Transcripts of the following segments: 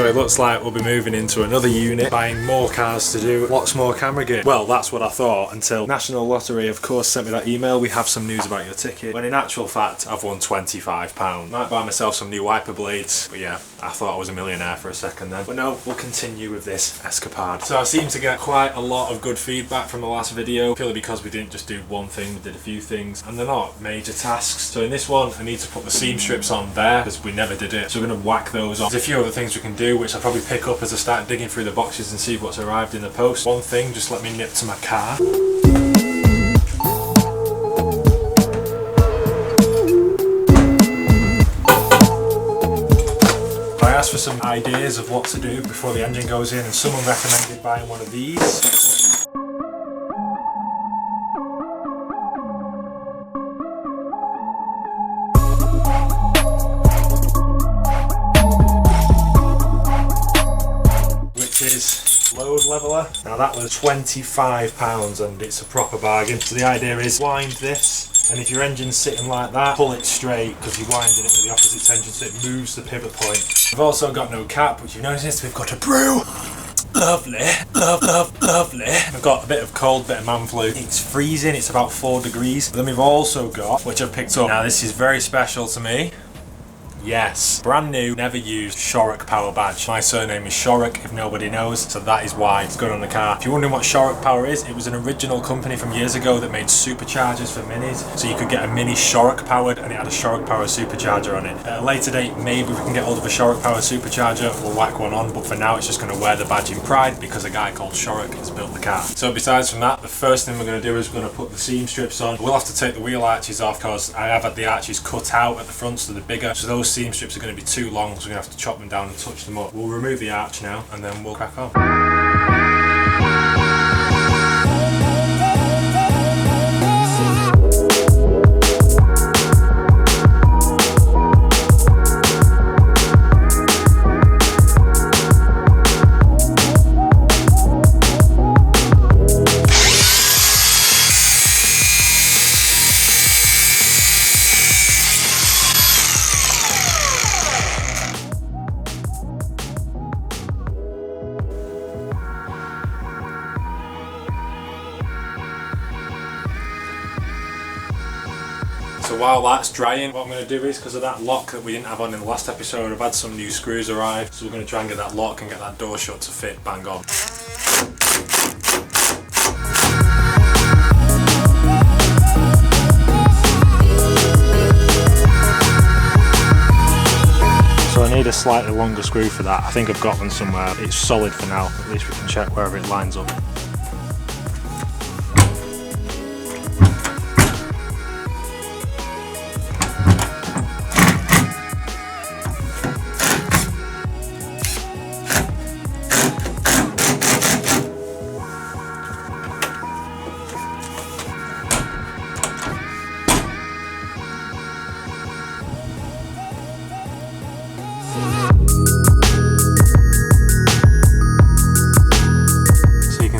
So it looks like we'll be moving into another unit, buying more cars to do lots more camera gear. Well, that's what I thought until National Lottery of course sent me that email, we have some news about your ticket, when in actual fact I've won £25. Might buy myself some new wiper blades, but yeah, I thought I was a millionaire for a second then. But no, we'll continue with this escapade. So I seem to get quite a lot of good feedback from the last video, purely because we didn't just do one thing, we did a few things, and they're not major tasks. So in this one I need to put the seam strips on there because we never did it, so we're going to whack those on. There's a few other things we can do which I'll probably pick up as I start digging through the boxes and see what's arrived in the post. One thing, just let me nip to my car. I asked for some ideas of what to do before the engine goes in, and someone recommended buying one of these. Which is load leveler. Now that was £25 and it's a proper bargain. So the idea is wind this, and if your engine's sitting like that, pull it straight because you're winding it with the opposite tension so it moves the pivot point. We've also got no cap, which you've noticed we've got a brew. Lovely, lovely. I've got a bit of cold, bit of man flu. It's freezing, it's about 4 degrees. But then we've also got, which I've picked up, now this is very special to me. Yes, brand new, never used Shorrock power badge. My surname is Shorrock, if nobody knows, so that is why it's good on the car. If you're wondering what Shorrock Power is, it was an original company from years ago that made superchargers for minis. So you could get a mini Shorrock powered and it had a Shorrock Power supercharger on it. At a later date, maybe we can get hold of a Shorrock Power supercharger, we'll whack one on, but for now it's just going to wear the badge in pride because a guy called Shorrock has built the car. So besides from that, the first thing we're going to do is we're going to put the seam strips on. We'll have to take the wheel arches off because I have had the arches cut out at the front so they're bigger. So those seam strips are going to be too long, so we're going to have to chop them down and touch them up. We'll remove the arch now and then we'll crack on. So while that's drying, what I'm going to do is, because of that lock that we didn't have on in the last episode, I've had some new screws arrive, so we're going to try and get that lock and get that door shut to fit bang on. So I need a slightly longer screw for that. I think I've got one somewhere. It's solid for now, at least we can check wherever it lines up.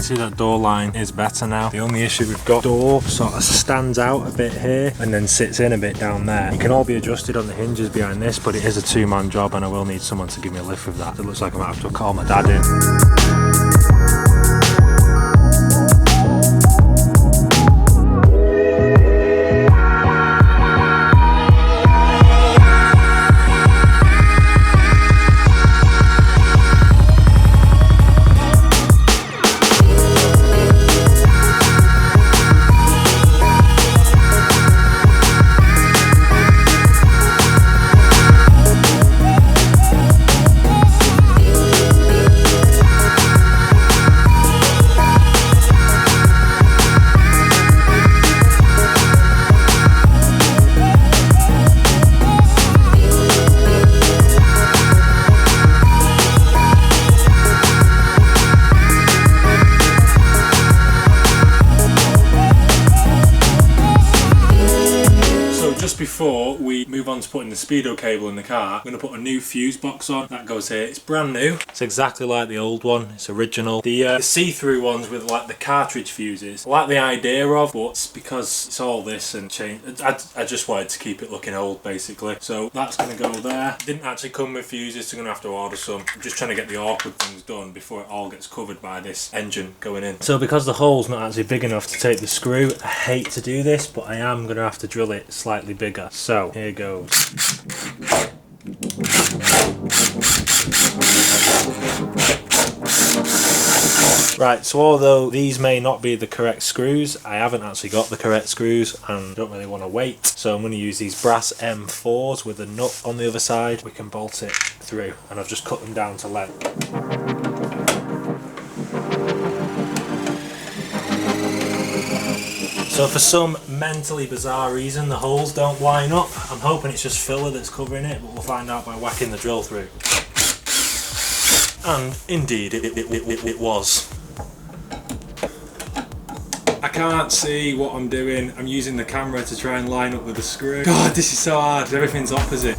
See that door line is better now. The only issue we've got, door sort of stands out a bit here and then sits in a bit down there. It can all be adjusted on the hinges behind this, but it is a two-man job and I will need someone to give me a lift with that. It looks like I might have to call my dad in. just before we move on to putting the Speedo cable in the car, I'm going to put a new fuse box on. That goes here. It's brand new. It's exactly like the old one. It's original. The see-through ones with like the cartridge fuses, I like the idea of, but because it's all this and change, I just wanted to keep it looking old basically. So that's going to go there. Didn't actually come with fuses, so I'm going to have to order some. I'm just trying to get the awkward things done before it all gets covered by this engine going in. So because the hole's not actually big enough to take the screw, I hate to do this, but I am going to have to drill it slightly bigger. So here goes. Right, so although these may not be the correct screws, I haven't actually got the correct screws and don't really want to wait. So I'm going to use these brass M4s with a nut on the other side. We can bolt it through, and I've just cut them down to length. So for some mentally bizarre reason the holes don't line up. I'm hoping it's just filler that's covering it, but we'll find out by whacking the drill through. And indeed it was. I can't see what I'm doing. I'm using the camera to try and line up with the screw. God, this is so hard. Everything's opposite.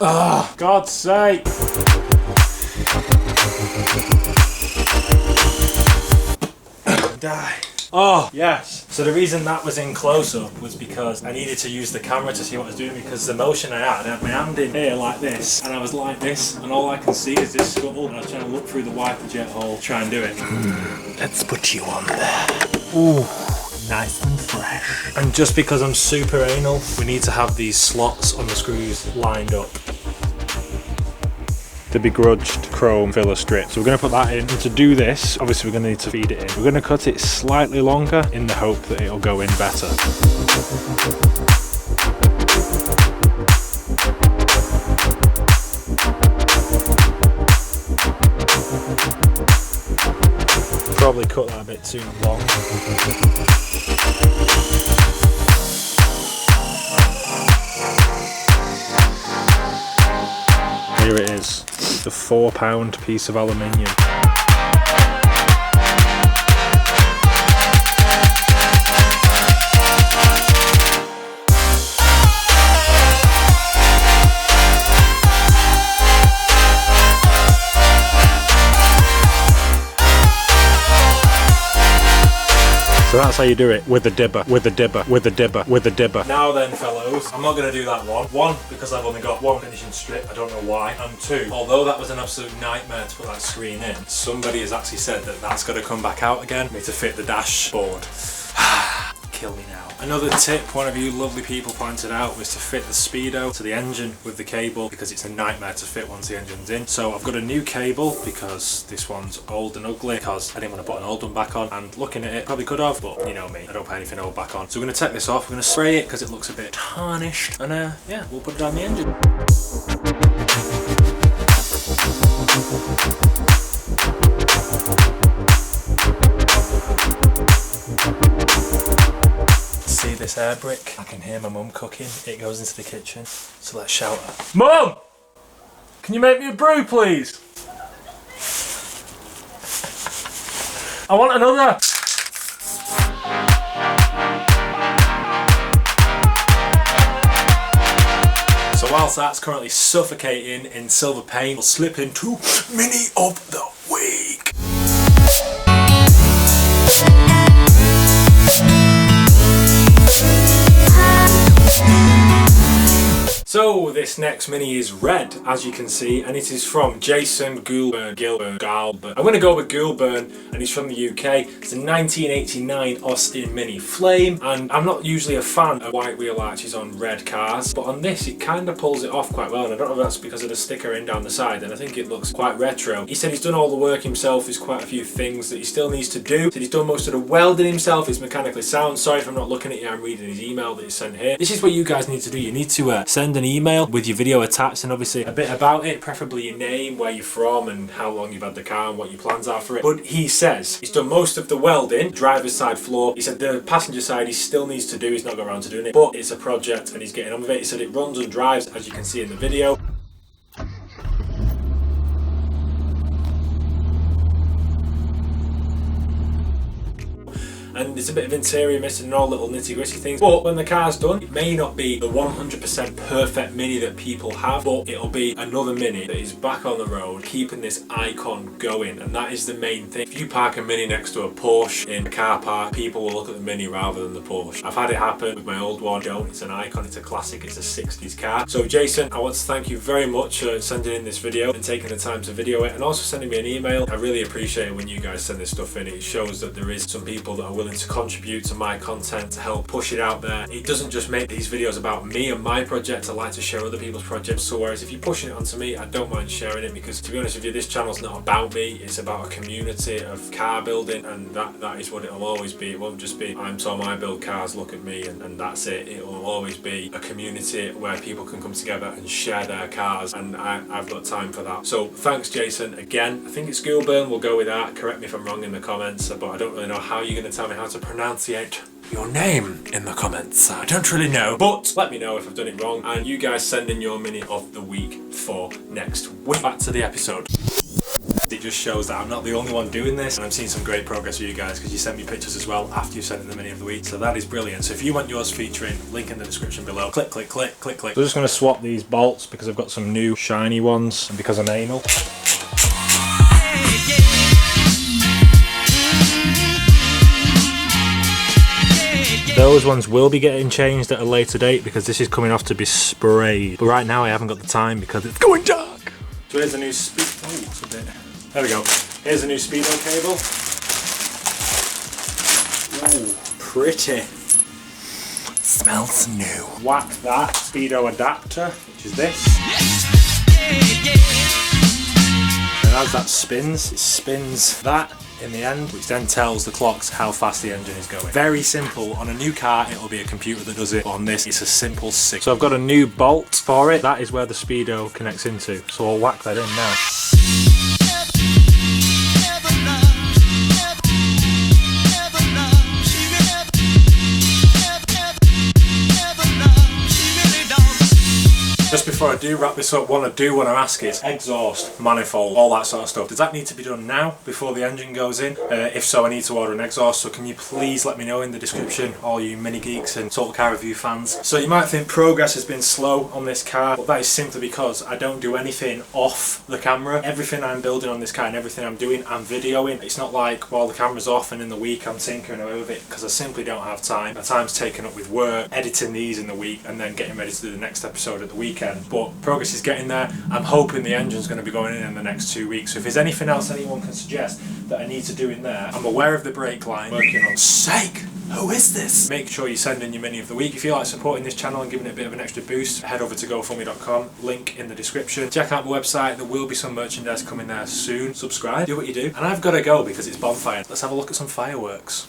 Oh, God's sake! Die. Oh, yes. So the reason that was in close-up was because I needed to use the camera to see what I was doing, because the motion I had my hand in here like this, and I was like this, and all I can see is this scuttle, and I was trying to look through the wiper jet hole, try and do it. Let's put you on there. Ooh. Nice and fresh. And just because I'm super anal, we need to have these slots on the screws lined up. The begrudged chrome filler strip. So we're going to put that in. And to do this, obviously we're going to need to feed it in. We're going to cut it slightly longer in the hope that it'll go in better. Probably cut that a bit too long. Here it is, the £4 piece of aluminium. So that's how you do it, with a dibber, with a dibber, with a dibber, with a dibber. Now then, fellows, I'm not going to do that one. One, because I've only got one finishing strip, I don't know why. And two, although that was an absolute nightmare to put that screen in, somebody has actually said that that's got to come back out again for me to fit the dashboard. Kill me now. Another tip one of you lovely people pointed out was to fit the Speedo to the engine with the cable, because it's a nightmare to fit once the engine's in. So I've got a new cable because this one's old and ugly, because I didn't want to put an old one back on, and looking at it, probably could have, but you know me, I don't put anything old back on. So we're going to take this off, we're going to spray it because it looks a bit tarnished, and yeah, we'll put it on the engine. See this air brick? I can hear my mum cooking. It goes into the kitchen. So let's shout her. Mum! Can you make me a brew, please? I want another! So whilst that's currently suffocating in silver paint, we'll slip into Mini of the Week. So this next mini is red, as you can see, and it is from Jason Gilburn. I'm going to go with Gilburn, and he's from the UK. It's a 1989 Austin Mini Flame, and I'm not usually a fan of white wheel arches on red cars, but on this it kind of pulls it off quite well, and I don't know if that's because of the sticker in down the side, and I think it looks quite retro. He said he's done all the work himself. There's quite a few things that he still needs to do. He said he's done most of the welding himself. It's mechanically sound. Sorry if I'm not looking at you, I'm reading his email that he sent here. This is what you guys need to do. You need to send an email with your video attached, and obviously a bit about it, preferably your name, where you're from, and how long you've had the car and what your plans are for it. But he says he's done most of the welding, driver's side floor. He said the passenger side he still needs to do, he's not got around to doing it, but it's a project and he's getting on with it. He said it runs and drives, as you can see in the video. and there's a bit of interior missing and all little nitty gritty things, but when the car's done, it may not be the 100% perfect Mini that people have, but it'll be another Mini that is back on the road, keeping this icon going, and that is the main thing. If you park a Mini next to a Porsche in a car park, people will look at the Mini rather than the Porsche. I've had it happen with my old one. Don't. It's an icon, it's a classic, it's a 60s car. So Jason, I want to thank you very much for sending in this video and taking the time to video it, and also sending me an email. I really appreciate it when you guys send this stuff in. It shows that there is some people that are willing to contribute to my content to help push it out there. It doesn't just make these videos about me and my project. I like to share other people's projects. So whereas if you're pushing it onto me, I don't mind sharing it, because to be honest with you, this channel's not about me. It's about a community of car building, and that is what it'll always be. It won't just be I'm Tom, I build cars, look at me, and that's it. It will always be a community where people can come together and share their cars, and I've got time for that. So thanks Jason again. I think it's Schoolburn, we'll go with that. Correct me if I'm wrong in the comments, but I don't really know how you're going to tell me how to pronunciate your name in the comments. I don't really know, but let me know if I've done it wrong, and you guys send in your Mini of the week for next week. Back to the episode. It just shows that I'm not the only one doing this, and I'm seeing some great progress with you guys, because you sent me pictures as well after you sent in the Mini of the week, so that is brilliant. So if you want yours featuring, link in the description below. Click, click, click, click, click. So I'm just going to swap these bolts because I've got some new shiny ones, and because I'm anal. Those ones will be getting changed at a later date because this is coming off to be sprayed. But right now I haven't got the time because it's going dark. So here's a new there we go. Here's a new Speedo cable. Ooh, pretty. Smells new. Whack that Speedo Adapter, which is this. And as that spins, it spins that in the end, which then tells the clocks how fast the engine is going. Very simple. On a new car, it'll be a computer that does it. On this, it's a simple signal. So I've got a new bolt for it. That is where the Speedo connects into. So I'll whack that in now. Just before I do wrap this up, what I do want to ask is exhaust, manifold, all that sort of stuff. Does that need to be done now before the engine goes in? If so, I need to order an exhaust. So can you please let me know in the description, all you mini geeks and Total Car Review fans. So you might think progress has been slow on this car, but that is simply because I don't do anything off the camera. Everything I'm building on this car and everything I'm doing, I'm videoing. It's not like while the camera's off and in the week I'm tinkering away with it, because I simply don't have time. My time's taken up with work, editing these in the week, and then getting ready to do the next episode at the weekend. But progress is getting there. I'm hoping the engine's going to be going in the next 2 weeks. So if there's anything else anyone can suggest that I need to do in there, I'm aware of the brake line. Working on sake. Who is this? Make sure you send in your Mini of the week. If you like supporting this channel and giving it a bit of an extra boost, head over to GoFundMe.com. Link in the description. Check out my website. There will be some merchandise coming there soon. Subscribe. Do what you do. And I've got to go because it's bonfire. Let's have a look at some fireworks.